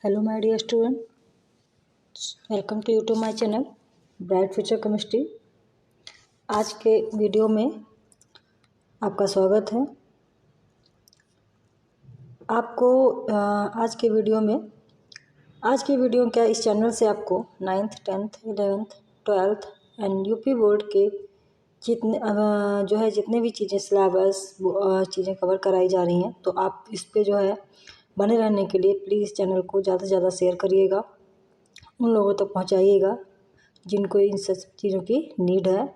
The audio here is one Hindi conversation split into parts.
Hello my dear student, welcome to YouTube my channel bright future chemistry. आज के वीडियो में आपका स्वागत है। आपको आज के वीडियो क्या इस चैनल से आपको 9th 10th 11th 12th and UP board के जितने भी चीज़ें सिलेबस चीज़ें कवर कराई जा रही हैं, तो आप इस पे बने रहने के लिए प्लीज़ चैनल को ज़्यादा से ज़्यादा शेयर करिएगा, उन लोगों तक पहुंचाइएगा जिनको इन सब चीज़ों की नीड है,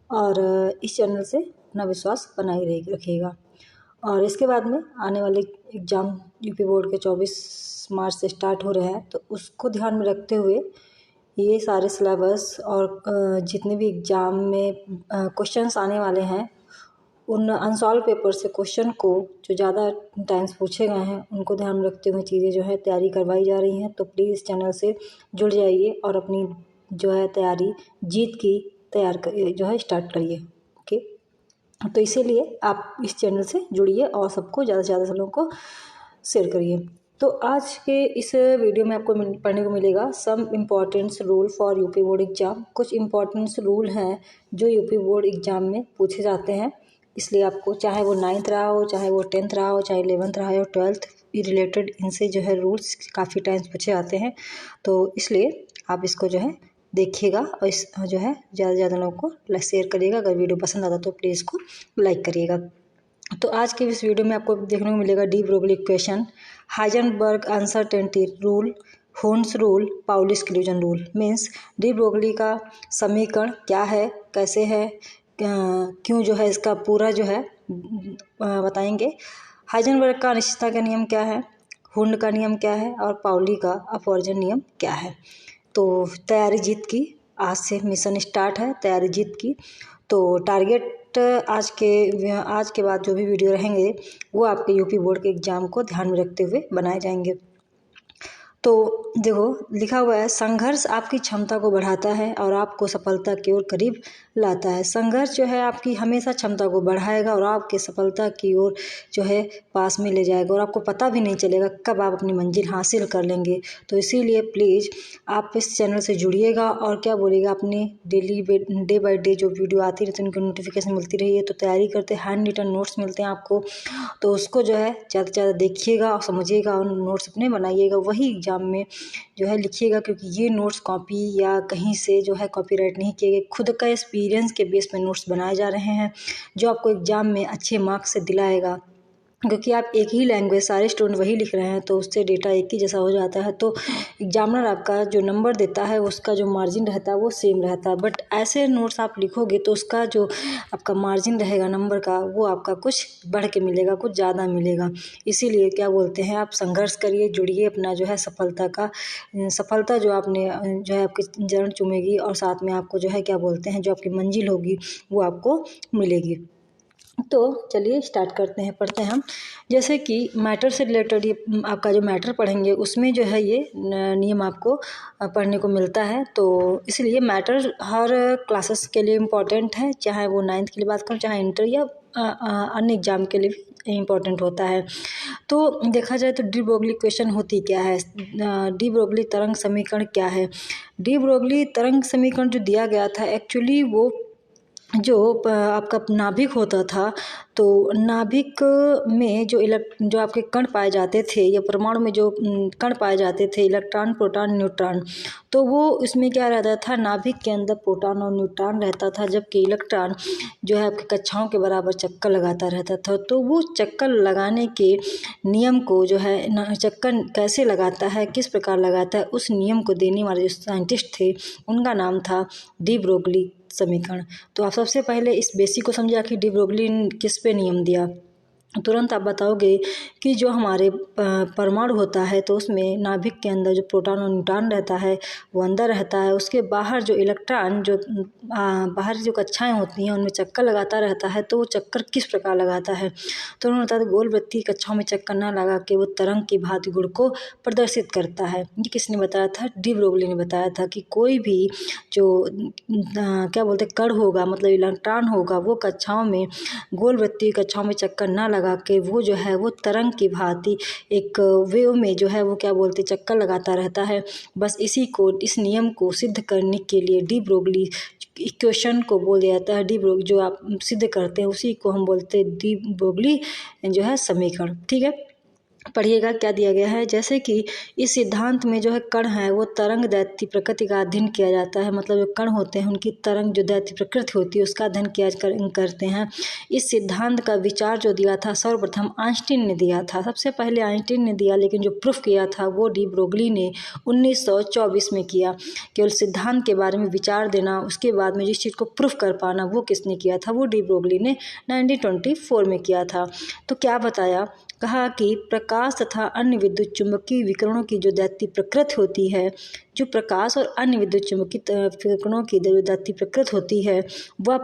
और इस चैनल से अपना विश्वास बनाए रखिएगा। और इसके बाद में आने वाले एग्ज़ाम यूपी बोर्ड के 24 मार्च से स्टार्ट हो रहे हैं, तो उसको ध्यान में रखते हुए ये सारे सिलेबस और जितने भी एग्ज़ाम में क्वेश्चंस आने वाले हैं, उन अनसॉल्व पेपर से क्वेश्चन को जो ज़्यादा टाइम्स पूछे गए हैं उनको ध्यान में रखते हुए चीज़ें तैयारी करवाई जा रही हैं। तो प्लीज़ चैनल से जुड़ जाइए और अपनी तैयारी जीत की स्टार्ट करिए। ओके, तो इसीलिए आप इस चैनल से जुड़िए और सबको ज़्यादा से ज़्यादा सब लोगों को शेयर करिए। तो आज के इस वीडियो में आपको पढ़ने को मिलेगा some importance rule for UP board exam. कुछ इम्पॉर्टेंस रूल हैं जो यूपी बोर्ड एग्ज़ाम में पूछे जाते हैं, इसलिए आपको चाहे वो 9th रहा हो, चाहे वो 10th रहा हो, चाहे 11th रहा हो, 12th रिलेटेड इनसे रूल्स काफ़ी टाइम्स पूछे जाते हैं। तो इसलिए आप इसको देखिएगा और इस ज़्यादा से ज़्यादा लोगों को शेयर करिएगा। अगर वीडियो पसंद आता तो प्लीज़ इसको लाइक करिएगा। तो आज के इस वीडियो में आपको देखने को मिलेगा de Broglie equation, Heisenberg uncertainty rule, होर्न्स rule, Pauli exclusion rule. Means de Broglie का समीकरण क्या है, कैसे है, क्यों इसका पूरा बताएंगे। हाइजेनबर्ग का अनिश्चितता का नियम क्या है, हुंड का नियम क्या है और पाउली का अपवर्जन नियम क्या है। तो तैयारी जीत की, आज से मिशन स्टार्ट है तैयारी जीत की। तो टारगेट आज के बाद जो भी वीडियो रहेंगे वो आपके यूपी बोर्ड के एग्ज़ाम को ध्यान में रखते हुए बनाए जाएंगे। तो देखो लिखा हुआ है, संघर्ष आपकी क्षमता को बढ़ाता है और आपको सफलता की ओर करीब लाता है। संघर्ष आपकी हमेशा क्षमता को बढ़ाएगा और आपके सफलता की ओर पास में ले जाएगा, और आपको पता भी नहीं चलेगा कब आप अपनी मंजिल हासिल कर लेंगे। तो इसीलिए प्लीज़ आप इस चैनल से जुड़िएगा और क्या बोलिएगा, अपनी डेली डे बाई डे जो वीडियो आती रहती है उनकी नोटिफिकेशन मिलती रही है। तो तैयारी करते हैंड रिटन नोट्स मिलते हैं आपको, तो उसको ज़्यादा से ज़्यादा देखिएगा और समझिएगा और नोट्स अपने बनाइएगा, वही एग्जाम में लिखिएगा। क्योंकि ये नोट्स कॉपी या कहीं से कॉपीराइट नहीं किए गए, खुद का एक्सपीरियंस के बेस पे नोट्स बनाए जा रहे हैं जो आपको एग्जाम में अच्छे मार्क्स से दिलाएगा। क्योंकि आप एक ही लैंग्वेज सारे स्टूडेंट वही लिख रहे हैं, तो उससे डेटा एक ही जैसा हो जाता है। तो एग्जामिनर आपका जो नंबर देता है उसका जो मार्जिन रहता है वो सेम रहता है, बट ऐसे नोट्स आप लिखोगे तो उसका जो आपका मार्जिन रहेगा नंबर का, वो आपका कुछ बढ़ के मिलेगा, कुछ ज़्यादा मिलेगा। इसीलिए क्या बोलते हैं, आप संघर्ष करिए, जुड़िए, अपना सफलता जो आपने आपकी जड़ चूमेगी, और साथ में आपको क्या बोलते हैं, जो आपकी मंजिल होगी वो आपको मिलेगी। तो चलिए स्टार्ट करते हैं, पढ़ते हैं हम। जैसे कि मैटर से रिलेटेड ये आपका जो मैटर पढ़ेंगे उसमें ये नियम आपको पढ़ने को मिलता है। तो इसलिए मैटर हर क्लासेस के लिए इम्पॉर्टेंट है, चाहे वो 9th के लिए बात करूँ, चाहे इंटर या अन्य एग्जाम के लिए भी इम्पॉर्टेंट होता है। तो देखा जाए तो डी ब्रोगली इक्वेशन होती क्या है, डी ब्रोगली तरंग समीकरण क्या है। डी ब्रोगली तरंग समीकरण जो दिया गया था, एक्चुअली वो जो आपका नाभिक होता था, तो नाभिक में जो आपके कण पाए जाते थे, या परमाणु में जो कण पाए जाते थे, इलेक्ट्रॉन, प्रोटॉन, न्यूट्रॉन, तो वो इसमें क्या रहता था, नाभिक के अंदर प्रोटॉन और न्यूट्रॉन रहता था, जबकि इलेक्ट्रॉन आपकी कक्षाओं के बराबर चक्कर लगाता रहता था। तो वो चक्कर लगाने के नियम को चक्कर कैसे लगाता है, किस प्रकार लगाता है, उस नियम को देने वाले जो साइंटिस्ट थे उनका नाम था डी ब्रोगली समीकरण। तो आप सबसे पहले इस बेसिक को समझिए कि डी ब्रोगली किस पे नियम दिया। तुरंत आप बताओगे कि जो हमारे परमाणु होता है, तो उसमें नाभिक के अंदर जो प्रोटॉन और न्यूट्रॉन रहता है वो अंदर रहता है, उसके बाहर जो इलेक्ट्रॉन बाहर जो कक्षाएं होती हैं उनमें चक्कर लगाता रहता है। तो वो चक्कर किस प्रकार लगाता है, तो उन्होंने बताया गोल वृत्तीय कक्षाओं में चक्कर ना लगा के वो तरंग की भांति गुण को प्रदर्शित करता है। ये किसने बताया था, डी ब्रोगली ने बताया था कि कोई भी जो कण होगा, मतलब इलेक्ट्रॉन होगा, वो कक्षाओं में गोल वृत्तीय कक्षाओं में चक्कर ना लगा के वो जो है वो तरंग की भांति एक वेव में जो है वो क्या बोलते चक्कर लगाता रहता है। बस इस नियम को सिद्ध करने के लिए डी ब्रोगली इक्वेशन को बोल दिया जाता है। डी ब्रोगली जो आप सिद्ध करते हैं उसी को हम बोलते हैं डी ब्रोगली जो है समीकरण। ठीक है, पढ़िएगा क्या दिया गया है। जैसे कि इस सिद्धांत में जो है कण है वो तरंग दैत्य प्रकृति का अध्ययन किया जाता है। मतलब जो कण होते हैं उनकी तरंग जो दैत्य प्रकृति होती है उसका अध्ययन करते हैं। इस सिद्धांत का विचार जो दिया था सर्वप्रथम आइंस्टीन ने दिया था। सबसे पहले आइंस्टीन ने दिया, लेकिन जो प्रूफ किया था वो डी ब्रोगली ने 1924 में किया। केवल सिद्धांत के बारे में विचार देना, उसके बाद में जिस चीज़ को प्रूफ कर पाना वो किसने किया था, वो डी ब्रोगली ने 1924 में किया था। तो क्या बताया, कहा कि प्रकाश तथा अन्य विद्युत चुंबकीय विकिरणों की जो दैत्य प्रकृति होती है, जो प्रकाश और अन्य विद्युत चुंबकीय विकिरणों की जो दैत्य प्रकृति होती है वह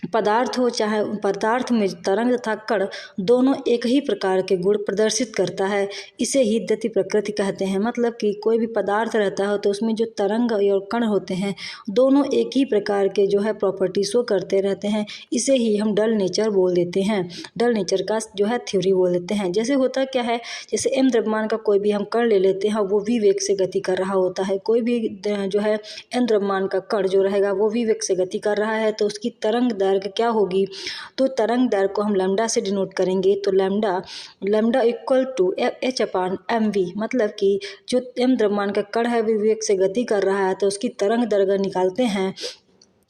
पदार्थ हो चाहे पदार्थ में तरंग तथा कण दोनों एक ही प्रकार के गुण प्रदर्शित करता है। इसे ही दैत्य प्रकृति कहते हैं। मतलब कि कोई भी पदार्थ रहता है तो उसमें जो तरंग और कण होते हैं दोनों एक ही प्रकार के जो है प्रॉपर्टी शो करते रहते हैं। इसे ही हम डल नेचर बोल देते हैं, डल नेचर का जो है थ्योरी बोल देते हैं। जैसे होता क्या है, जैसे एम द्रव्यमान का कोई भी हम कण ले लेते हैं, वो वी वेग से गति कर रहा होता है। कोई भी जो है एम द्रव्यमान का कण जो रहेगा वो वी वेग से गति कर रहा है, तो उसकी तरंग दैर्घ्य क्या होगी, तो तरंग दैर्घ्य को हम लैम्डा से डिनोट करेंगे। तो लैम्डा इक्वल टू h/mv। मतलब कि जो एम द्रव्यमान का कण है वेग से गति कर रहा है तो उसकी तरंग दैर्घ्य निकालते हैं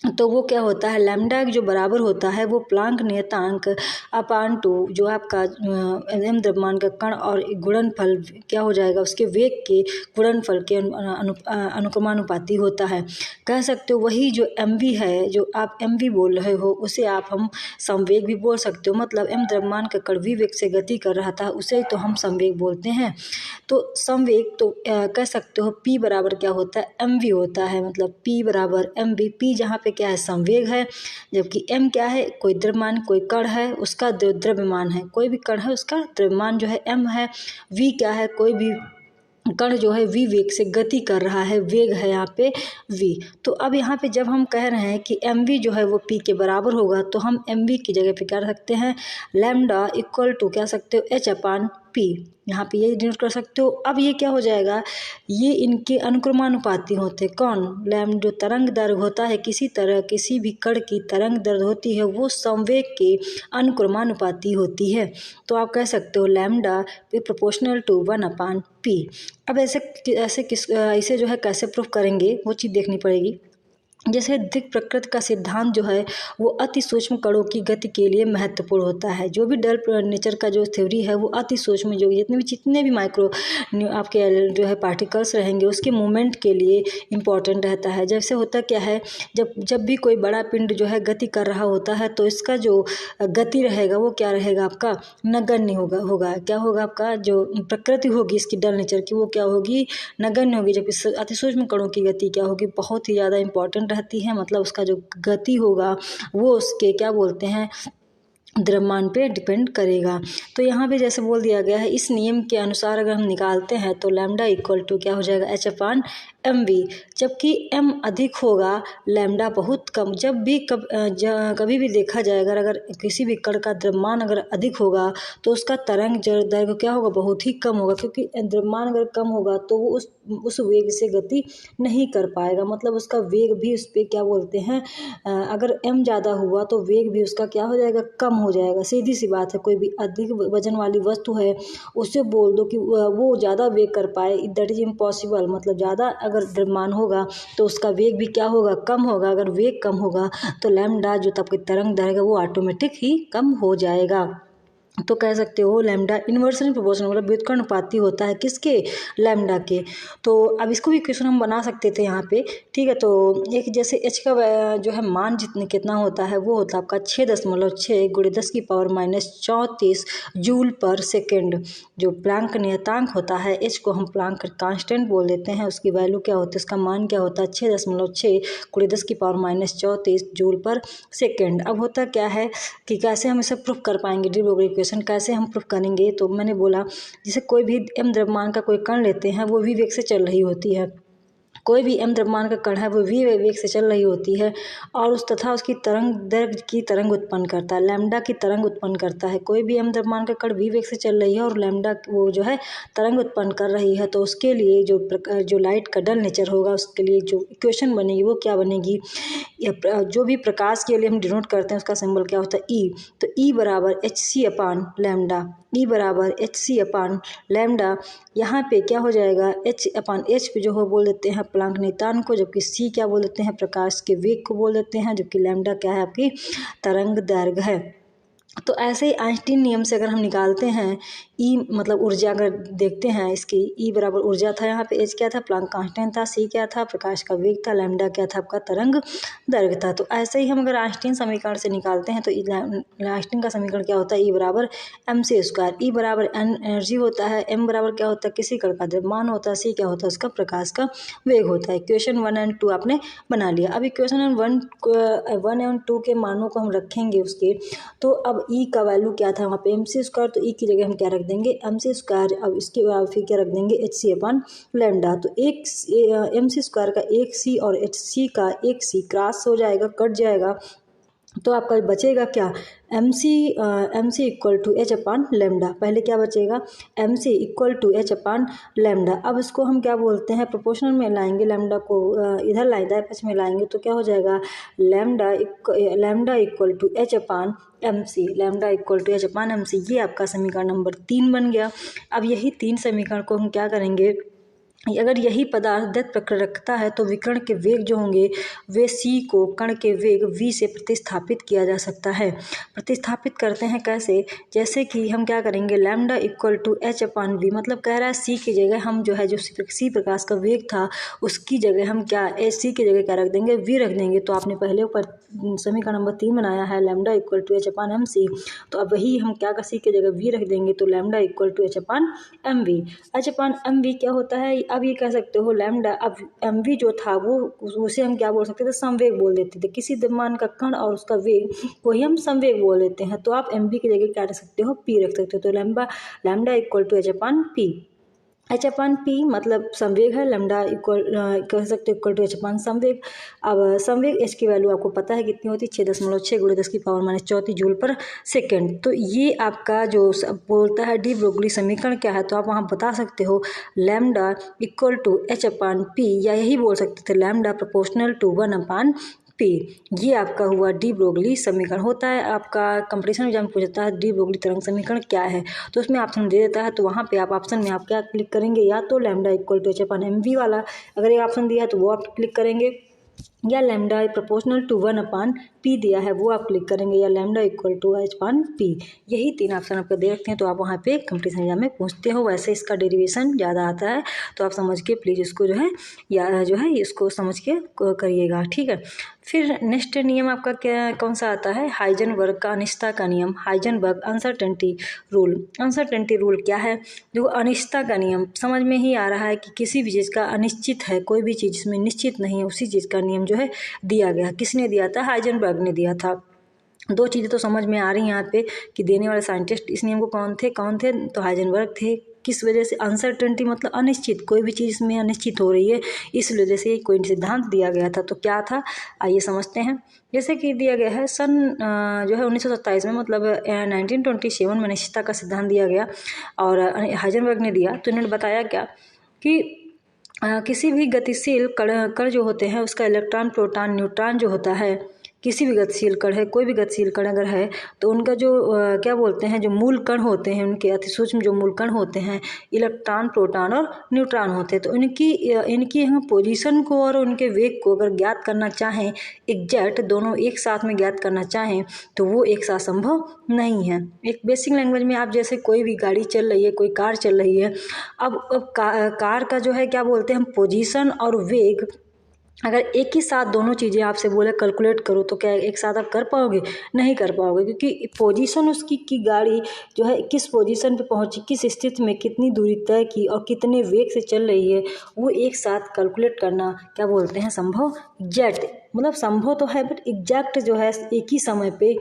तो वो क्या होता है, लैम्डा जो बराबर होता है वो प्लांक नियतांक अपान 2 जो आपका एम द्रव्यमान का कण और गुणनफल क्या हो जाएगा, उसके वेग के गुणनफल के अनुक्रमानुपाती होता है। कह सकते हो वही जो mv है, जो आप mv बोल रहे हो उसे आप हम संवेग भी बोल सकते हो। मतलब एम द्रव्यमान का कण v वेग से गति कर रहा था उसे तो हम संवेग बोलते हैं। तो संवेग तो कह सकते हो p बराबर क्या होता है, mv होता है। मतलब p बराबर mv, p जहाँ पे क्या है संवेग है, जबकि m क्या है, कोई द्रव्यमान कोई कण है उसका द्रव्यमान है, कोई भी कण है उसका द्रव्यमान जो है m है। v क्या है, कोई भी कण जो है v वेग से गति कर रहा है, वेग है यहाँ पे v। तो अब यहाँ पे जब हम कह रहे हैं कि mv जो है वो p के बराबर होगा तो हम mv की जगह पे क्या रख सकते हैं, लैम्डा इक्वल टू क्या सकते हो h/p, यहाँ पे ये डिनोट कर सकते हो। अब ये क्या हो जाएगा, ये इनके अनुक्रमानुपाती होते हैं। कौन, लैम्डा जो तरंग दैर्घ्य होता है किसी भी कण की तरंग दैर्घ्य होती है वो संवेग के अनुक्रमानुपाती होती है। तो आप कह सकते हो लैम्डा प्रोपोर्शनल टू 1/p। अब ऐसे जो है कैसे प्रूफ करेंगे वो चीज़ देखनी पड़ेगी। जैसे दिक् प्रकृति का सिद्धांत जो है वो अति सूक्ष्म कणों की गति के लिए महत्वपूर्ण होता है। जो भी डल नेचर का जो थ्योरी है वो अति सूक्ष्म जो जितने भी माइक्रो आपके जो है पार्टिकल्स रहेंगे उसके मूवमेंट के लिए इम्पॉर्टेंट रहता है। जैसे होता क्या है, जब भी कोई बड़ा पिंड जो है गति कर रहा होता है तो इसका जो गति रहेगा वो क्या रहेगा, आपका नगण्य होगा। क्या होगा, आपका जो प्रकृति होगी इसकी डल नेचर की वो क्या होगी, नगण्य होगी। जबकि अति सूक्ष्म कणों की गति क्या होगी, बहुत ही ज़्यादा इंपॉर्टेंट रहती है। मतलब उसका जो गति होगा वो उसके क्या बोलते हैं द्रव्यमान पे डिपेंड करेगा। तो यहाँ पे जैसे बोल दिया गया है इस नियम के अनुसार अगर हम निकालते हैं तो लैम्डा इक्वल टू क्या हो जाएगा, h/mv। जबकि m अधिक होगा, लैम्डा बहुत कम। कभी भी देखा जाएगा अगर किसी भी कण का द्रव्यमान अगर अधिक होगा तो उसका तरंग दैर्घ्य क्या होगा, बहुत ही कम होगा। क्योंकि द्रव्यमान अगर कम होगा तो वो उस वेग से गति नहीं कर पाएगा। मतलब उसका वेग भी उस पर क्या बोलते हैं, अगर m ज़्यादा हुआ तो वेग भी उसका क्या हो जाएगा, कम हो जाएगा। सीधी सी बात है, कोई भी अधिक वजन वाली वस्तु है उससे बोल दो कि वो ज़्यादा वेग कर पाए, दैट इज इम्पॉसिबल। मतलब ज़्यादा अगर द्रव्यमान होगा तो उसका वेग भी क्या होगा, कम होगा। अगर वेग कम होगा तो लैम्डा जो तब की तरंग दैर्घ्य वो ऑटोमेटिक ही कम हो जाएगा। तो कह सकते हो लैम्डा इन्वर्सली प्रोपोर्शनल मतलब व्युत्क्रमानुपाती होता है किसके, लैम्डा के। तो अब इसको भी क्वेश्चन हम बना सकते थे यहाँ पे, ठीक है। तो एक जैसे एच का जो है मान कितना होता है, वो होता है आपका 6.6 × 10⁻⁻34 जूल पर सेकेंड। जो प्लांक नियतांक होता है एच को हम प्लांक कांस्टेंट बोल देते हैं। उसकी वैल्यू क्या होती है, उसका मान क्या होता है 6.6 × 10⁻⁻34 जूल पर सेकेंड। अब होता क्या है कि कैसे हम इसे प्रूफ कर पाएंगे, डी ब्रोगली इक्वेशन कैसे हम प्रूफ करेंगे। तो मैंने बोला जैसे कोई भी एम द्रव्यमान का कोई कण लेते हैं वो वी वेग से चल रही होती है, कोई भी m द्रव्यमान का कण है वो v वेग से चल रही होती है और उसकी तरंग दैर्घ्य की तरंग उत्पन्न करता है, लैम्डा की तरंग उत्पन्न करता है। कोई भी m द्रव्यमान का कण v वेग से चल रही है और लैम्डा वो जो है तरंग उत्पन्न कर रही है, तो उसके लिए जो लाइट का डल नेचर होगा उसके लिए जो इक्वेशन बनेगी वो क्या बनेगी, जो भी प्रकाश के लिए हम डिनोट करते हैं उसका सिंबल क्या होता है, ई। तो ई बराबर hc अपान लैम्डा, ई बराबर hc अपान लैम्डा। यहाँ पे क्या हो जाएगा, h अपान h पे जो हो बोल देते हैं प्लांक नियतांक को, जबकि c क्या बोल देते हैं प्रकाश के वेग को बोल देते हैं, जबकि लैम्डा क्या है आपकी तरंग दैर्घ्य है। तो ऐसे ही आइंस्टीन नियम से अगर हम निकालते हैं ई मतलब ऊर्जा, अगर देखते हैं इसकी ई बराबर ऊर्जा था, यहाँ पे एच क्या था प्लांक कांस्टेंट था, सी क्या था प्रकाश का वेग था, लैम्डा क्या था आपका तरंग दैर्घ्य था। तो ऐसे ही हम अगर आइंस्टीन समीकरण से निकालते हैं तो आइंस्टीन का समीकरण क्या होता है, ई बराबर एम सी स्क्वायर। ई बराबर एनर्जी होता है, एम बराबर क्या होता है किसी कण का द्रव्यमान होता है, सी क्या होता है उसका प्रकाश का वेग होता है। इक्वेशन 1 और 2 आपने बना लिया। अब इक्वेशन 1 और 2 के मानों को हम रखेंगे उसके, तो अब ई का वैल्यू क्या था वहाँ पे एम सी स्क्वायर, तो ई की जगह हम क्या रख देंगे एम सी स्क्वायर। अब इसके बाद फिर क्या रख देंगे एच सी अपन लैम्डा। तो एक एम सी स्क्वायर का एक सी और एच सी का एक सी क्रॉस हो जाएगा, कट जाएगा, तो आपका बचेगा क्या M C equal to H upon lambda. पहले क्या बचेगा M C equal to H upon lambda. अब इसको हम क्या बोलते हैं प्रोपोर्शनल में लाएंगे, लेमडा को इधर लाए दाएं पक्ष में लाएंगे तो क्या हो जाएगा lambda equal to H upon M C, lambda equal to H upon M C. ये आपका समीकरण नंबर 3 बन गया। अब यही 3 समीकरण को हम क्या करेंगे, अगर यही पदार्थ दैत्य प्रकृति रखता है तो विकर्ण के वेग जो होंगे वे c को कण के वेग v से प्रतिस्थापित किया जा सकता है। प्रतिस्थापित करते हैं कैसे, जैसे कि हम क्या करेंगे lambda equal to H upon V, मतलब कह रहा है c की जगह हम जो है जो c प्रकाश का वेग था उसकी जगह हम क्या c की जगह क्या रख देंगे v रख देंगे। तो आपने पहले ऊपर समीकरण नंबर 3 बनाया है lambda equal to H upon M C, तो अब वही हम क्या c की जगह v रख देंगे, तो lambda equal to H upon M V. H upon M V क्या होता है, अब ये कह सकते हो लैम्डा, अब एम वी जो था वो उसे हम क्या बोल सकते थे संवेग बोल देते थे, किसी द्रव्यमान का कण और उसका वेग को ही हम संवेग बोल देते हैं। तो आप एम वी की जगह क्या रख सकते हो पी रख सकते हो, तो lambda equal to H upon P. H upon P मतलब संवेग है, लैम्डा इक्वल कह सकते हो इक्वल टू एच अपान संवेग। अब संवेग एच की वैल्यू आपको पता है कितनी होती है 6.6 × 10⁻⁴ जूल पर सेकेंड। तो ये आपका जो बोलता है डी ब्रोगली समीकरण क्या है, तो आप वहाँ बता सकते हो lambda equal to H upon P, या यही बोल सकते थे lambda proportional to 1 upon P. ये आपका हुआ डी ब्रोगली समीकरण। होता है आपका कंपटीशन एग्जाम पूछता है डी ब्रोगली तरंग समीकरण क्या है, तो उसमें ऑप्शन दे देता है, तो वहाँ पे आप ऑप्शन में आप क्या क्लिक करेंगे, या तो lambda equal to H upon M V वाला अगर ये ऑप्शन दिया है तो वो आप क्लिक करेंगे, या lambda proportional to 1 upon P दिया है वो आप क्लिक करेंगे, या lambda equal to H upon P. यही 3 ऑप्शन आपको दे रखते हैं, तो आप वहाँ पे कंपटीशन एग्जाम में पूछते हो। वैसे इसका डेरिवेशन ज़्यादा आता है, तो आप समझ के प्लीज़ इसको जो है या जो है इसको समझ के करिएगा, ठीक है। फिर नेक्स्ट नियम आपका क्या कौन सा आता है, हाइजेनबर्ग का अनिश्चितता का नियम, Heisenberg uncertainty rule. Uncertainty rule क्या है, जो अनिश्चितता का नियम समझ में ही आ रहा है कि किसी भी चीज़ का अनिश्चित है, कोई भी चीज़ इसमें निश्चित नहीं है, उसी चीज़ का नियम जो है दिया गया। किसने दिया था, हाइजेनबर्ग ने दिया था। 2 चीज़ें तो समझ में आ रही हैं यहाँ पे कि देने वाले साइंटिस्ट इस नियम को कौन थे, तो हाइजेनबर्ग थे। किस वजह से, अनसर्टेनिटी मतलब अनिश्चित, कोई भी चीज़ इसमें अनिश्चित हो रही है, इस वजह से कोई सिद्धांत दिया गया था। तो क्या था आइए समझते हैं। जैसे कि दिया गया है सन जो है 1927 में, मतलब 1927 में अनिश्चितता का सिद्धांत दिया गया और हाइजेनबर्ग ने दिया। तो इन्होंने बताया क्या कि किसी भी गतिशील कण जो होते हैं उसका इलेक्ट्रॉन प्रोटॉन न्यूट्रॉन जो होता है, किसी भी गतिशील कण है, कोई भी गतिशील कण अगर है तो उनका जो क्या बोलते हैं जो मूल कण होते हैं, उनके अति सूक्ष्म जो मूल कण होते हैं इलेक्ट्रॉन प्रोटॉन और न्यूट्रॉन होते हैं। तो इनकी हम पोजीशन को और उनके वेग को अगर ज्ञात करना चाहें, एग्जैक्ट दोनों एक साथ में ज्ञात करना चाहें तो वो एक साथ संभव नहीं है। एक बेसिक लैंग्वेज में आप जैसे कोई भी गाड़ी चल रही है, कोई कार चल रही है, अब कार का जो है क्या बोलते हैं हम पोजीशन और वेग, अगर एक ही साथ दोनों चीज़ें आपसे बोले कैलकुलेट करो तो क्या एक साथ आप कर पाओगे, नहीं कर पाओगे, क्योंकि पोजीशन उसकी की गाड़ी जो है किस पोजीशन पे पहुंची, किस स्थिति में कितनी दूरी तय की और कितने वेग से चल रही है, वो एक साथ कैलकुलेट करना क्या बोलते हैं संभव एग्जैक्ट, मतलब संभव तो है बट एग्जैक्ट जो है एक ही समय पे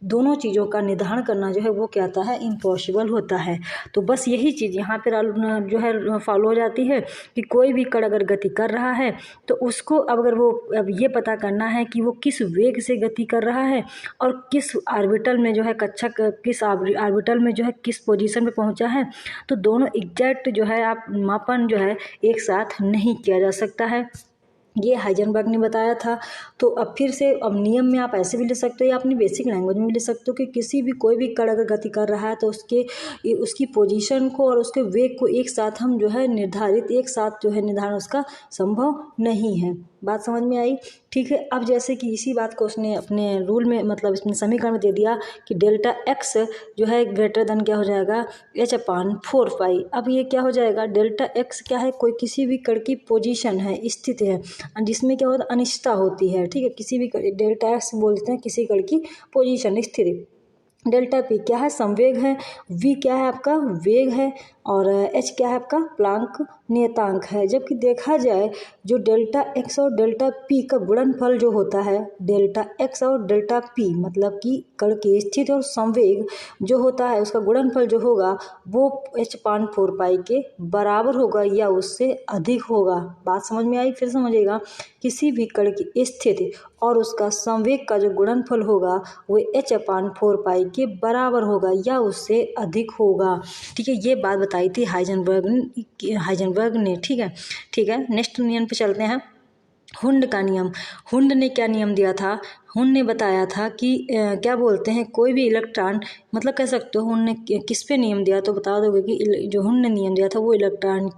दोनों चीज़ों का निर्धारण करना जो है वो क्या आता है, इम्पॉसिबल होता है। तो बस यही चीज़ यहाँ पर जो है फॉलो हो जाती है कि कोई भी कण अगर गति कर रहा है तो उसको अब ये पता करना है कि वो किस वेग से गति कर रहा है और किस ऑर्बिटल में जो है कक्षक किस ऑर्बिटल में जो है किस पोजीशन पे पहुंचा है। तो दोनों एग्जैक्ट जो है आप मापन जो है एक साथ नहीं किया जा सकता है, ये हाइजेनबर्ग ने बताया था। तो अब फिर से अब नियम में आप ऐसे भी ले सकते हो या अपनी बेसिक लैंग्वेज में भी ले सकते हो कि कोई भी कण अगर गति कर रहा है तो उसकी पोजीशन को और उसके वेग को एक साथ हम जो है निर्धारण उसका संभव नहीं है। बात समझ में आई? ठीक है। अब जैसे कि इसी बात को उसने अपने रूल में मतलब इसमें समीकरण में दे दिया कि डेल्टा एक्स जो है ग्रेटर देन क्या हो जाएगा, h/4 पाई। अब ये क्या हो जाएगा, डेल्टा एक्स क्या है, कोई किसी भी कण की पोजीशन है, स्थिति है, जिसमें क्या होता है, अनिश्चितता होती है। ठीक है, किसी भी डेल्टा एक्स बोलते हैं किसी कण की पोजीशन, स्थिति। डेल्टा पी क्या है, संवेग है। वी क्या है, आपका वेग है। और एच क्या है, आपका प्लांक नियतांक है। जबकि देखा जाए जो डेल्टा एक्स और डेल्टा पी का गुणनफल जो होता है, डेल्टा एक्स और डेल्टा पी मतलब कि कण की स्थिति और संवेग जो होता है उसका गुणनफल जो होगा वो h/4 पाई के बराबर होगा या उससे अधिक होगा। बात समझ में आई? फिर समझिएगा, किसी भी कण की स्थिति और उसका संवेग का जो गुणनफल होगा वो h/4 पाई के बराबर होगा या उससे अधिक होगा। ठीक है, ये बात बताई थी हाइजेनबर्ग ने। ठीक है, नेक्स्ट नियम पे चलते हैं। हुंड का नियम। हुंड ने क्या नियम दिया था? हुंड ने बताया था कि क्या बोलते हैं, कोई भी इलेक्ट्रॉन मतलब कह सकते हो हुंड ने किस पे नियम दिया, तो बता दोगे कि जो हुंड ने नियम दिया था वो इलेक्ट्रॉन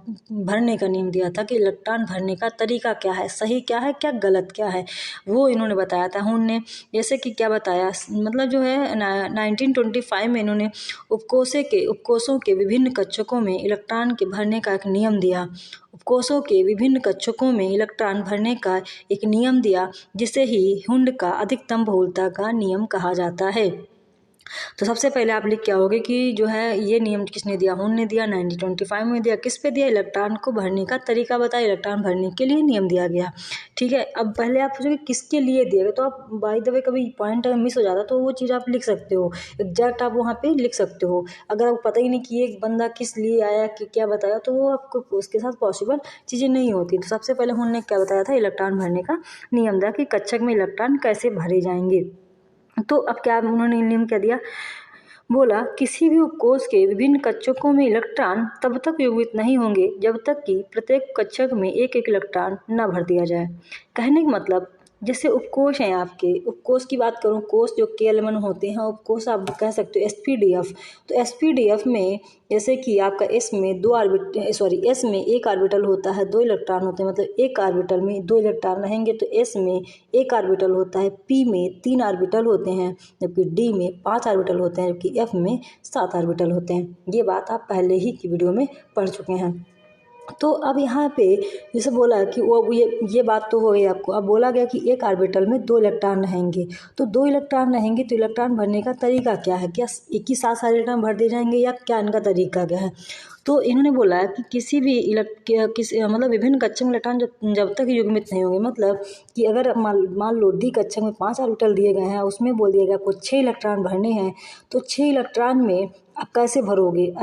भरने का नियम दिया था कि इलेक्ट्रॉन भरने का तरीका क्या है, सही क्या है, क्या गलत क्या है, वो इन्होंने बताया था हुंड ने। जैसे कि क्या बताया, मतलब जो है 1925 में इन्होंने उपकोषों के विभिन्न कक्षकों में इलेक्ट्रॉन के भरने का एक नियम दिया। उपकोषों के विभिन्न कक्षकों में इलेक्ट्रॉन भरने का एक नियम दिया, जिसे ही हुंड का अधिकतम बहुलता का नियम कहा जाता है। तो सबसे पहले आप लिख के आओगे कि जो है ये नियम किसने दिया, हुंड ने दिया, 1925 में दिया। किस पे दिया? इलेक्ट्रॉन को भरने का तरीका बताया, इलेक्ट्रॉन भरने के लिए नियम दिया गया। ठीक है, अब पहले आप सोचोगे किसके लिए दिया गया, तो आप बाय द वे कभी पॉइंट अगर मिस हो जाता तो वो चीज़ आप लिख सकते हो, एग्जैक्ट आप वहाँ पे लिख सकते हो। अगर आपको पता ही नहीं कि एक बंदा किस लिए आया कि क्या बताया, तो वो आपको उसके साथ पॉसिबल चीज़ें नहीं होती। तो सबसे पहले हुंड ने क्या बताया था, इलेक्ट्रॉन भरने का नियम दिया कि कक्षक में इलेक्ट्रॉन कैसे भरे जाएंगे। तो अब क्या उन्होंने नियम क्या दिया, बोला किसी भी उपकोष के विभिन्न कक्षकों में इलेक्ट्रॉन तब तक युग्मित नहीं होंगे जब तक कि प्रत्येक कक्षक में एक एक इलेक्ट्रॉन न भर दिया जाए। कहने का मतलब, जैसे उपकोष हैं आपके, उपकोष की बात करूं, कोष जो K11 होते हैं, उपकोष आप कह सकते हो SPDF। तो SPDF में जैसे कि आपका एस में एक ऑर्बिटल होता है, 2 इलेक्ट्रॉन होते हैं, मतलब एक ऑर्बिटल में 2 इलेक्ट्रॉन रहेंगे। तो एस में एक ऑर्बिटल होता है, पी में 3 ऑर्बिटल होते हैं, जबकि डी में 5 ऑर्बिटल होते हैं, जबकि एफ में 7 ऑर्बिटल होते हैं। ये बात आप पहले ही की वीडियो में पढ़ चुके हैं। तो अब यहाँ पे जैसे बोला कि वो ये बात तो हो गई आपको। अब बोला गया कि एक ऑर्बिटल में 2 इलेक्ट्रॉन रहेंगे, तो 2 इलेक्ट्रॉन रहेंगे तो इलेक्ट्रॉन भरने का तरीका क्या है, क्या एक ही साथ सारे इलेक्ट्रॉन भर दिए जाएंगे या क्या इनका तरीका क्या है। तो इन्होंने बोला कि किसी भी मतलब विभिन्न कक्षक में इलेक्ट्रॉन जब तक युग्मित नहीं होंगे, मतलब कि अगर मान लो डी कक्षक में 5 ऑर्बिटल दिए गए हैं, उसमें बोल दिया गया आपको 6 इलेक्ट्रॉन भरने हैं, तो 6 इलेक्ट्रॉन में आप कैसे भरोगे।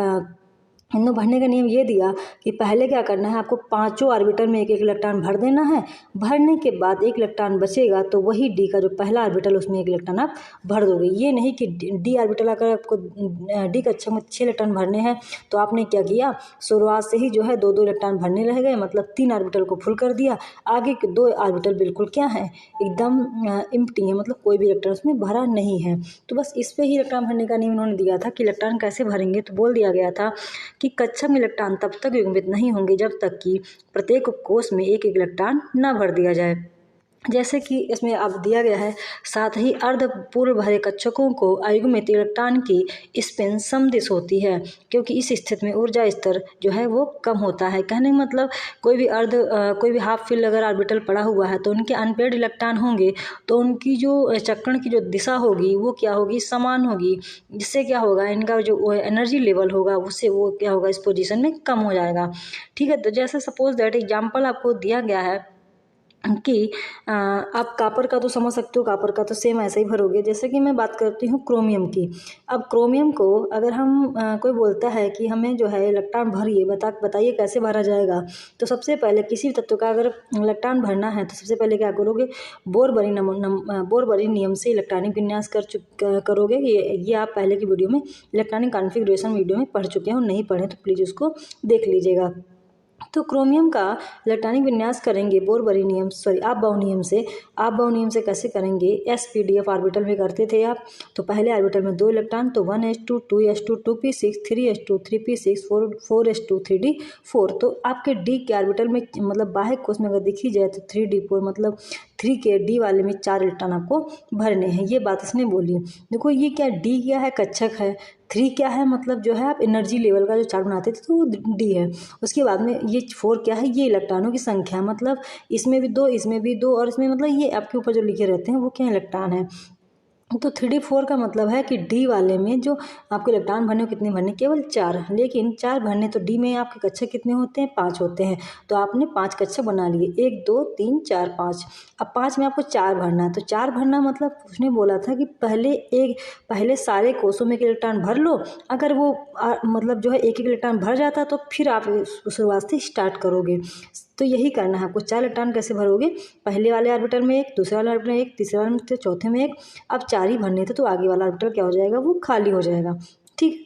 इन्होंने भरने का नियम ये दिया कि पहले क्या करना है, आपको 5 ऑर्बिटल में एक एक इलेक्ट्रॉन भर देना है। भरने के बाद एक इलेक्ट्रॉन बचेगा तो वही डी का जो पहला ऑर्बिटल उसमें एक इलेक्ट्रॉन आप भर दोगे। ये नहीं कि डी ऑर्बिटल अगर आपको डी कक्षक में 6 इलेक्ट्रॉन भरने हैं तो आपने क्या किया, शुरुआत से ही जो है 2-2 इलेक्ट्रॉन भरने रह गए, मतलब 3 ऑर्बिटल को फुल कर दिया। आगे के 2 ऑर्बिटल बिल्कुल क्या है, एकदम एम्प्टी है, मतलब कोई भी इलेक्ट्रॉन उसमें भरा नहीं है। तो बस इस पे ही इलेक्ट्रॉन भरने का नियम उन्होंने दिया था कि इलेक्ट्रॉन कैसे भरेंगे। तो बोल दिया गया था कि कक्षक में इलेक्ट्रॉन तब तक युग्मित नहीं होंगे जब तक कि प्रत्येक उपकोष में एक एक इलेक्ट्रॉन न भर दिया जाए। जैसे कि इसमें अब दिया गया है, साथ ही अर्ध पूर्ण भरे कक्षकों को अयुग्मित इलेक्ट्रॉन की स्पिन समदिश होती है, क्योंकि इस स्थिति में ऊर्जा स्तर जो है वो कम होता है। कहने का मतलब कोई भी हाफ फिल अगर ऑर्बिटल पड़ा हुआ है तो उनके अनपेयर्ड इलेक्ट्रॉन होंगे तो उनकी जो चक्रण की जो दिशा होगी वो क्या होगी, समान होगी, जिससे क्या होगा, इनका जो एनर्जी लेवल होगा उससे वो क्या होगा, इस पोजीशन में कम हो जाएगा। ठीक है, तो जैसे सपोज दैट एग्जाम्पल आपको दिया गया है कि आप कापर का तो समझ सकते हो, कापर का तो सेम ऐसे ही भरोगे। जैसे कि मैं बात करती हूँ क्रोमियम की। अब क्रोमियम को अगर हम कोई बोलता है कि हमें जो है इलेक्ट्रॉन भरिए, बताइए कैसे भरा जाएगा। तो सबसे पहले किसी भी तत्व का अगर इलेक्ट्रॉन भरना है तो सबसे पहले क्या करोगे, बोरबरी नियम से इलेक्ट्रॉनिक विन्यास करोगे। ये आप पहले की वीडियो में, इलेक्ट्रॉनिक कॉन्फ़िगरेशन वीडियो में पढ़ चुके हो, नहीं पढ़े तो प्लीज़ उसको देख लीजिएगा। तो क्रोमियम का इलेक्ट्रॉनिक विन्यास करेंगे आप-बाउ नियम से कैसे करेंगे, sp-df ऑर्बिटल में करते थे आप। तो पहले ऑर्बिटल में 2 इलेक्ट्रॉन, तो 1s2 2s2 2p6 3s2 3p6 4s2 3d4। तो आपके d के ऑर्बिटल में मतलब बाह्य कोश में अगर देखी जाए तो 3d4 मतलब 3 के d वाले में 4 इलेक्ट्रॉन आपको भरने हैं। ये बात इसने बोली। देखो ये क्या, d क्या है, कक्षक है। 3 क्या है, मतलब जो है आप एनर्जी लेवल का जो चार्ट बनाते थे तो वो डी है। उसके बाद में ये 4 क्या है, ये इलेक्ट्रॉनों की संख्या है, मतलब इसमें भी 2 इसमें भी 2 और इसमें, मतलब ये आपके ऊपर जो लिखे रहते हैं वो क्या इलेक्ट्रॉन है। तो 3d4 का मतलब है कि डी वाले में जो आपको इलेक्ट्रॉन भरने, कितने भरने, केवल 4। लेकिन 4 भरने तो डी में आपके कक्षक कितने होते हैं, 5 होते हैं। तो आपने 5 कक्षक बना लिए, 1 2 3 4 5। अब 5 में आपको 4 भरना है। तो 4 भरना मतलब उसने बोला था कि पहले सारे कोषों में एक इलेक्ट्रॉन भर लो। अगर वो मतलब जो है एक इलेक्ट्रॉन भर जाता तो फिर आप शुरुआत से स्टार्ट करोगे। तो यही करना है आपको। 4 इलेक्ट्रॉन कैसे भरोगे, पहले वाले ऑर्बिटल में 1, दूसरे वाले ऑर्बिटल में 1, तीसरे वाले में, चौथे में 1। अब 4 ही भरने थे तो आगे वाला ऑर्बिटल क्या हो जाएगा, वो खाली हो जाएगा। ठीक,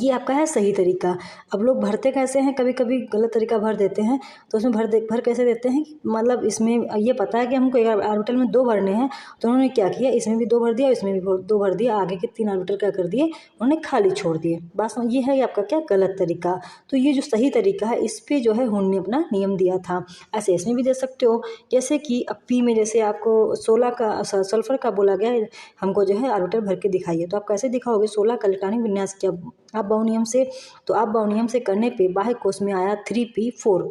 ये आपका है सही तरीका। अब लोग भरते कैसे हैं, कभी कभी गलत तरीका भर देते हैं। तो उसमें भर कैसे देते हैं, मतलब इसमें ये पता है कि हमको एक ऑर्बिटल में 2 भरने हैं, तो उन्होंने क्या किया, इसमें भी 2 भर दिया, इसमें भी 2 भर दिया, आगे के 3 ऑर्बिटल क्या कर दिए, उन्होंने खाली छोड़ दिए। बस ये है आपका क्या, गलत तरीका। तो ये जो सही तरीका है, इस पर जो है हुन ने अपना नियम दिया था। ऐसे इसमें भी दे सकते हो। जैसे कि अब पी में जैसे आपको 16 का सल्फर का बोला गया है, हमको जो है ऑर्बिटल भर के दिखाइए। तो आप कैसे दिखाओगे, 16 का इलेक्ट्रॉनिक विन्यास किया आप-बाउ नियम से। तो आप-बाउ नियम से करने पे बाह्य कोश में आया 3p4।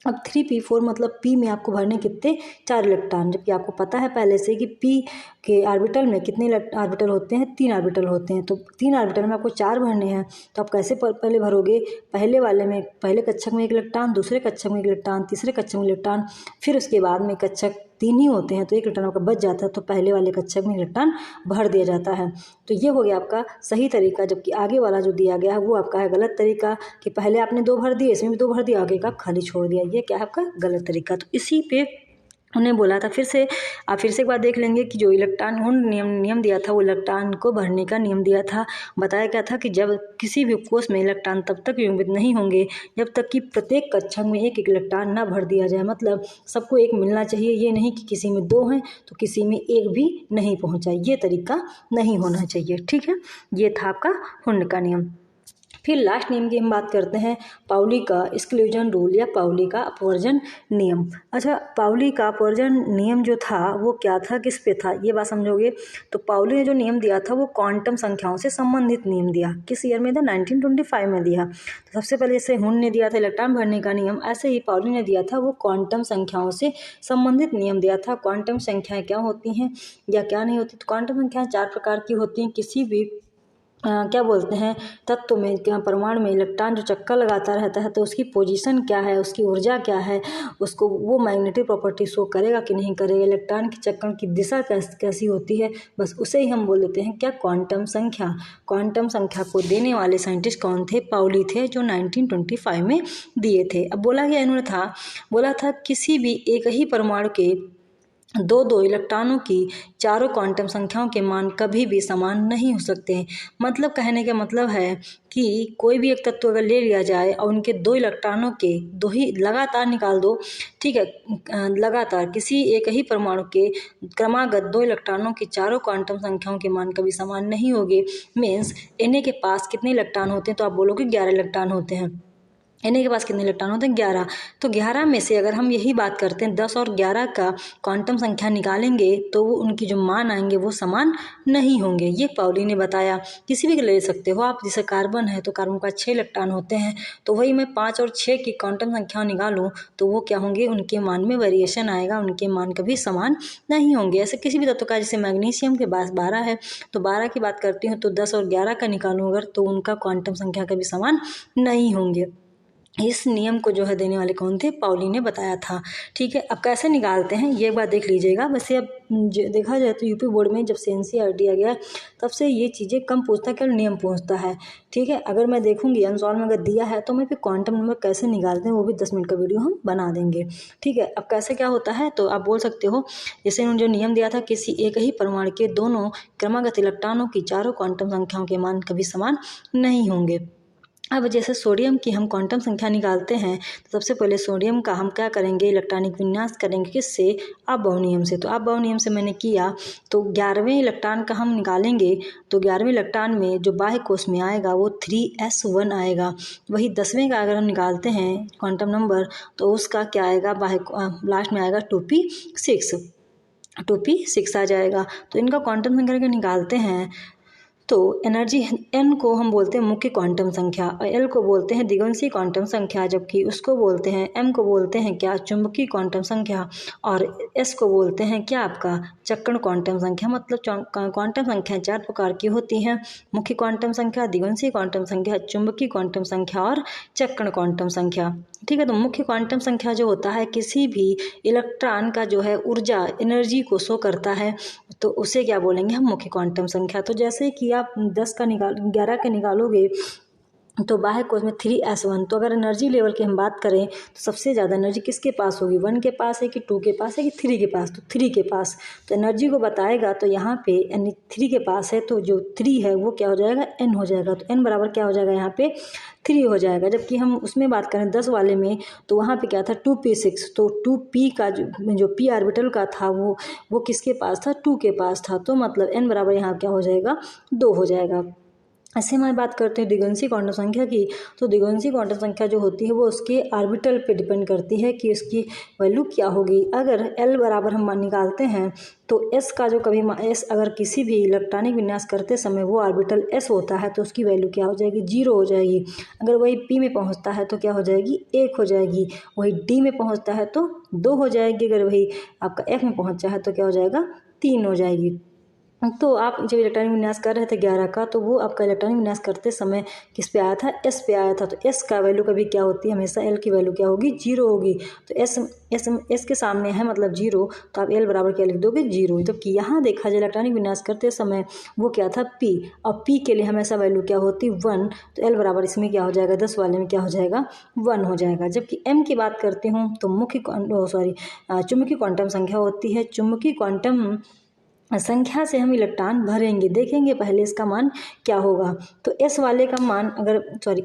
अब 3p4 मतलब p में आपको भरने कितने, 4 इलेक्ट्रॉन। जबकि आपको पता है पहले से कि p के ऑर्बिटल में कितने ऑर्बिटल होते हैं, 3 ऑर्बिटल होते हैं। तो 3 ऑर्बिटल में आपको 4 भरने हैं। तो आप कैसे पहले भरोगे, पहले कक्षक में 1 इलेक्ट्रॉन, दूसरे कक्षक में 1 इलेक्ट्रॉन, तीसरे कक्षक में इलेक्ट्रॉन, फिर उसके बाद में कक्षक 3 ही होते हैं तो 1 इलेक्ट्रॉन आपका बच जाता है। तो पहले वाले कक्षक में इलेक्ट्रॉन भर दिया जाता है। तो ये हो गया आपका सही तरीका। जबकि आगे वाला जो दिया गया है वो आपका है गलत तरीका, कि पहले आपने 2 भर दिए, इसमें भी 2 भर दिया, आगे का खाली छोड़ दिया। ये क्या है आपका गलत तरीका। तो इसी पे उन्हें बोला था। फिर से एक बार देख लेंगे कि जो इलेक्ट्रॉन हुन नियम दिया था, वो इलेक्ट्रॉन को भरने का नियम दिया था। बताया क्या था कि जब किसी भी कोश में इलेक्ट्रॉन तब तक युग्मित नहीं होंगे जब तक कि प्रत्येक कक्षक में 1 इलेक्ट्रॉन ना भर दिया जाए। मतलब सबको 1 मिलना चाहिए, ये नहीं कि किसी में 2 हैं तो किसी में 1 भी नहीं पहुंचा। ये तरीका नहीं होना चाहिए। ठीक है, ये था आपका हुन का नियम। फिर लास्ट नियम की हम बात करते हैं, पाउली का एक्सक्लूजन रूल या पाउली का अपवर्जन नियम। अच्छा, पाउली का अपवर्जन नियम जो था वो क्या था, किस पे था, ये बात समझोगे। तो पाउली ने जो नियम दिया था वो क्वांटम संख्याओं से संबंधित नियम दिया। किस ईयर में था, 1925 में दिया। तो सबसे पहले जैसे हुन ने दिया था इलेक्ट्रॉन भरने का नियम, ऐसे ही पाउली ने दिया था वो क्वांटम संख्याओं से संबंधित नियम दिया था। क्वांटम संख्याएं क्या होती हैं या क्या नहीं होती। तो क्वांटम संख्याएं 4 प्रकार की होती हैं। किसी भी क्या बोलते हैं, तत्व में, परमाणु में इलेक्ट्रॉन जो चक्कर लगाता रहता है तो उसकी पोजीशन क्या है, उसकी ऊर्जा क्या है, उसको वो मैग्नेटिक प्रॉपर्टी शो करेगा कि नहीं करेगा, इलेक्ट्रॉन की चक्कर की दिशा कैसी होती है, बस उसे ही हम बोल देते हैं क्या, क्वांटम संख्या। क्वांटम संख्या को देने वाले साइंटिस्ट कौन थे, पाउली थे, जो 1925 में दिए थे। अब बोला था किसी भी एक ही परमाणु के 2 इलेक्ट्रॉनों की चारों क्वांटम संख्याओं के मान कभी भी समान नहीं हो सकते हैं। मतलब कहने का मतलब है कि कोई भी एक तत्व अगर ले लिया जाए और उनके 2 इलेक्ट्रॉनों के 2 ही लगातार निकाल दो, ठीक है, लगातार किसी एक ही परमाणु के क्रमागत 2 इलेक्ट्रॉनों की चारों क्वांटम संख्याओं के मान कभी समान नहीं होंगे। मीन्स Na के पास कितने इलेक्ट्रॉन होते हैं, तो आप बोलोगे 11 इलेक्ट्रॉन होते हैं। Na के पास कितने इलेक्ट्रॉन होते हैं, 11। तो 11 में से अगर हम यही बात करते हैं 10 और 11 का क्वांटम संख्या निकालेंगे तो वो उनकी जो मान आएंगे वो समान नहीं होंगे। ये पाउली ने बताया। किसी भी ले सकते हो आप, जैसे कार्बन है तो कार्बन का 6 इलेक्ट्रॉन होते हैं, तो वही मैं 5 और 6 की क्वांटम संख्या निकालूं तो वो क्या होंगे, उनके मान में वेरिएशन आएगा, उनके मान कभी समान नहीं होंगे। ऐसे किसी भी तत्व का, जैसे मैग्नीशियम के पास 12 है तो 12 की बात करती हूँ तो 10 और 11 का निकालूं अगर, तो उनका क्वांटम संख्या कभी समान नहीं होंगे। इस नियम को जो है देने वाले कौन थे, पाउली ने बताया था। ठीक है, अब कैसे निकालते हैं ये एक बार देख लीजिएगा। वैसे अब देखा जाए तो यूपी बोर्ड में जब से एनसीईआरटी आ गया तब से ये चीज़ें कम पूछता है, केवल नियम पूछता है। ठीक है, अगर मैं देखूंगी अनसॉल्व में अगर दिया है तो मैं फिर क्वांटम नंबर कैसे निकालते हैं वो भी 10 मिनट का वीडियो हम बना देंगे। ठीक है, अब कैसे क्या होता है तो आप बोल सकते हो, जैसे उन्होंने जो नियम दिया था, किसी एक ही परमाणु के दोनों क्रमागत इलेक्ट्रॉनों की चारों क्वांटम संख्याओं के मान कभी समान नहीं होंगे। अब जैसे सोडियम की हम क्वांटम संख्या निकालते हैं तो सबसे पहले सोडियम का हम क्या करेंगे, इलेक्ट्रॉनिक विन्यास करेंगे किससे, अबॉव नियम से। तो अबॉव नियम से मैंने किया तो 11वें इलेक्ट्रॉन का हम निकालेंगे तो 11वें इलेक्ट्रॉन में जो बाह्य कोश में आएगा वो 3s1 आएगा। वही 10वें का अगर हम निकालते हैं क्वांटम नंबर तो उसका क्या आएगा, बाह्य लास्ट में आएगा 2p6 आ जाएगा। तो इनका क्वांटम संख्या अगर निकालते हैं तो एनर्जी एन को हम बोलते हैं मुख्य क्वांटम संख्या और एल को बोलते हैं दिग्वंशी क्वांटम संख्या, जबकि उसको बोलते हैं एम को बोलते हैं क्या, चुंबकीय क्वांटम संख्या, और एस को बोलते हैं क्या, आपका चक्रण क्वांटम संख्या। मतलब क्वांटम संख्या 4 प्रकार की होती हैं, मुख्य क्वांटम संख्या, दिग्वंशी क्वांटम संख्या, चुंबकीय क्वांटम संख्या और चक्रण क्वांटम संख्या। ठीक है, तो मुख्य क्वांटम संख्या जो होता है किसी भी इलेक्ट्रॉन का जो है ऊर्जा एनर्जी को शो करता है, तो उसे क्या बोलेंगे हम, मुख्य क्वांटम संख्या। तो जैसे कि आप 10 का 11 का निकालोगे तो बाह्य कोश में 3s1, तो अगर एनर्जी लेवल की हम बात करें तो सबसे ज़्यादा एनर्जी किसके पास होगी, 1 के पास है कि 2 के पास है कि 3 के पास, तो 3 के पास। तो एनर्जी को बताएगा तो यहाँ पे 3 के पास है, तो जो 3 है वो क्या हो जाएगा, n हो जाएगा। तो n बराबर क्या हो जाएगा, यहाँ पे 3 हो जाएगा। जबकि हम उसमें बात करें 10 वाले में तो वहाँ पे क्या था, 2p6, तो 2p का जो p ऑर्बिटल का था वो किसके पास था, 2 के पास था। तो मतलब n बराबर यहाँ क्या हो जाएगा, 2 हो जाएगा। ऐसे हमारी बात करते हैं दिग्वंशी क्वांटम संख्या की, तो दिग्वंशी क्वांटम संख्या जो होती है वो उसके ऑर्बिटल पे डिपेंड करती है कि उसकी वैल्यू क्या होगी। अगर L बराबर हम निकालते हैं तो S का जो कभी S अगर किसी भी इलेक्ट्रॉनिक विन्यास करते समय वो ऑर्बिटल S होता है तो उसकी वैल्यू क्या हो जाएगी, 0 हो जाएगी। अगर वही P में पहुंचता है तो क्या हो जाएगी, 1 हो जाएगी। वही D में पहुंचता है तो 2 हो जाएगी। अगर वही आपका F में पहुंचा है तो क्या हो जाएगा, 3 हो जाएगी। तो आप जब इलेक्ट्रॉनिक विन्यास कर रहे थे 11 का, तो वो आपका इलेक्ट्रॉनिक विन्यास करते समय किस पे आया था, S पे आया था। तो S का वैल्यू कभी क्या होती है, हमेशा L की वैल्यू क्या होगी, 0 होगी। तो S के सामने है मतलब 0, तो आप L बराबर क्या लिख दोगे, 0। जबकि यहाँ देखा जाए इलेक्ट्रॉनिक विन्यास करते समय वो क्या था, P, और P के लिए हमेशा वैल्यू क्या होती, 1। तो L बराबर इसमें क्या हो जाएगा, 10 वाले में क्या हो जाएगा, 1 हो जाएगा। जबकि M की बात करती हूँ तो चुंबकीय क्वांटम संख्या होती है। चुंबकीय क्वांटम संख्या से हम इलेक्ट्रॉन भरेंगे, देखेंगे पहले इसका मान क्या होगा। तो S वाले का मान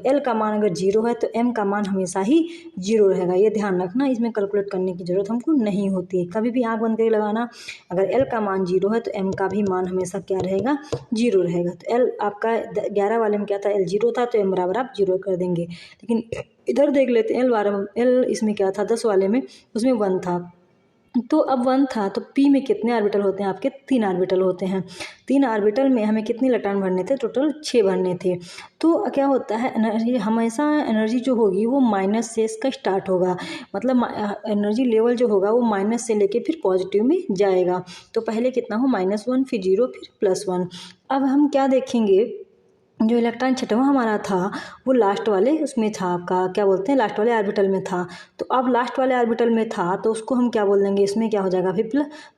L का मान अगर 0 है तो M का मान हमेशा ही 0 रहेगा। ये ध्यान रखना, इसमें कैलकुलेट करने की जरूरत हमको नहीं होती है। कभी भी आँख बंद करके लगाना, अगर L का मान 0 है तो M का भी मान हमेशा क्या रहेगा, 0 रहेगा। तो L आपका 11 वाले में क्या था, L 0 था, तो M बराबर आप 0 कर देंगे। लेकिन इधर देख लेते हैं L इसमें क्या था, 10 वाले में उसमें 1 था। तो अब 1 था तो P में कितने ऑर्बिटल होते हैं, आपके 3 ऑर्बिटल होते हैं। 3 ऑर्बिटल में हमें कितने इलेक्ट्रॉन भरने थे, टोटल 6 भरने थे। तो क्या होता है, एनर्जी हमेशा एनर्जी जो होगी वो माइनस से इसका स्टार्ट होगा। मतलब एनर्जी लेवल जो होगा वो माइनस से लेके फिर पॉजिटिव में जाएगा। तो पहले कितना हो, -1, फिर 0, फिर +1। अब हम क्या देखेंगे, जो इलेक्ट्रॉन 6वां हमारा था वो लास्ट वाले उसमें था, आपका क्या बोलते हैं, लास्ट वाले ऑर्बिटल में था। तो अब लास्ट वाले ऑर्बिटल में था तो उसको हम क्या बोल देंगे, इसमें क्या हो जाएगा, फिर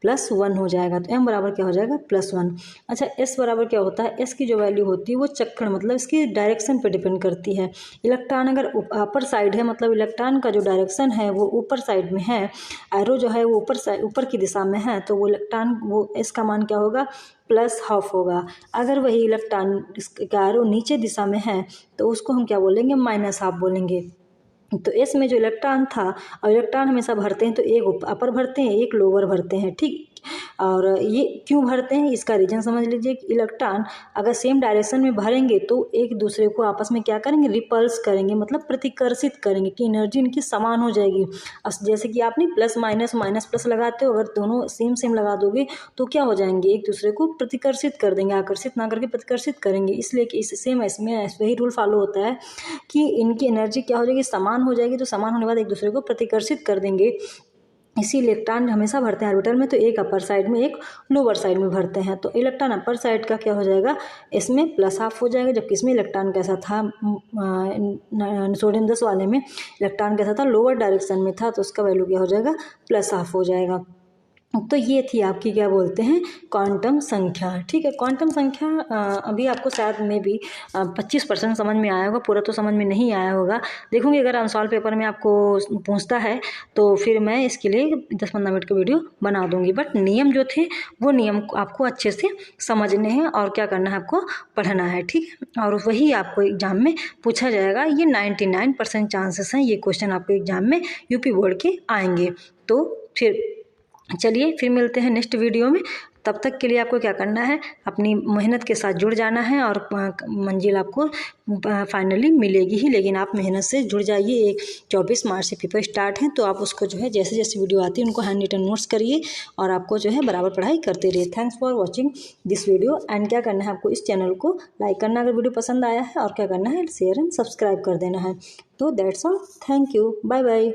+1 हो जाएगा। तो M बराबर क्या हो जाएगा, +1। अच्छा, S बराबर क्या होता है, S की जो वैल्यू होती है वो चक्रण मतलब इसकी डायरेक्शन पे डिपेंड करती है। इलेक्ट्रॉन अगर अपर साइड है, मतलब इलेक्ट्रॉन का जो डायरेक्शन है वो ऊपर साइड में है, एरो जो है वो ऊपर की दिशा में है, तो वो इलेक्ट्रॉन वो S का मान क्या होगा, +½ होगा। अगर वही इलेक्ट्रॉन का एरो नीचे दिशा में है तो उसको हम क्या बोलेंगे, -½ बोलेंगे। तो S में जो इलेक्ट्रॉन था, और इलेक्ट्रॉन हमेशा भरते हैं तो एक अपर भरते हैं, एक लोअर भरते हैं, ठीक। और ये क्यों भरते हैं, इसका रीजन समझ लीजिए कि इलेक्ट्रॉन अगर सेम डायरेक्शन में भरेंगे तो एक दूसरे को आपस में क्या करेंगे, रिपल्स करेंगे, मतलब प्रतिकर्षित करेंगे कि एनर्जी इनकी समान हो जाएगी। जैसे कि आपने प्लस माइनस प्लस लगाते हो, अगर दोनों सेम लगा दोगे तो क्या हो जाएंगे, एक दूसरे को प्रतिकर्षित कर देंगे, आकर्षित ना करके प्रतिकर्षित करेंगे। इसलिए कि इस सेम इसमें वही रूल फॉलो होता है कि इनकी एनर्जी क्या हो जाएगी, समान हो जाएगी। तो समान होने के बाद एक दूसरे को प्रतिकर्षित कर देंगे। इसी इलेक्ट्रॉन हमेशा भरते हैं ऑर्बिटल में, तो एक अपर साइड में एक लोअर साइड में भरते हैं। तो इलेक्ट्रॉन अपर साइड का क्या हो जाएगा, इसमें +½ हो जाएगा, जबकि इसमें इलेक्ट्रॉन कैसा था, सोडियम 10 वाले में इलेक्ट्रॉन कैसा था, लोअर डायरेक्शन में था, तो उसका वैल्यू क्या हो जाएगा, +½ हो जाएगा। तो ये थी आपकी क्या बोलते हैं, क्वांटम संख्या। ठीक है, क्वांटम संख्या अभी आपको शायद में भी 25% समझ में आया होगा, पूरा तो समझ में नहीं आया होगा। देखूंगी अगर अनसॉल्व पेपर में आपको पूछता है तो फिर मैं इसके लिए 10-15 मिनट का वीडियो बना दूंगी। बट नियम जो थे वो नियम आपको अच्छे से समझने हैं और क्या करना है, आपको पढ़ना है। ठीक है, और वही आपको एग्जाम में पूछा जाएगा। ये 99% चांसेस हैं ये क्वेश्चन आपको एग्जाम में यूपी बोर्ड के आएंगे। तो फिर चलिए फिर मिलते हैं नेक्स्ट वीडियो में। तब तक के लिए आपको क्या करना है, अपनी मेहनत के साथ जुड़ जाना है और मंजिल आपको फाइनली मिलेगी ही, लेकिन आप मेहनत से जुड़ जाइए। 24 मार्च से पेपर स्टार्ट है, तो आप उसको जो है जैसे जैसे वीडियो आती है उनको हैंड रिटन नोट्स करिए और आपको जो है बराबर पढ़ाई करते रहिए। Thanks for watching this video. And क्या करना है, आपको इस चैनल को लाइक करना अगर वीडियो पसंद आया है, और क्या करना है, शेयर एंड सब्सक्राइब कर देना है। तो that's all, thank you, bye bye.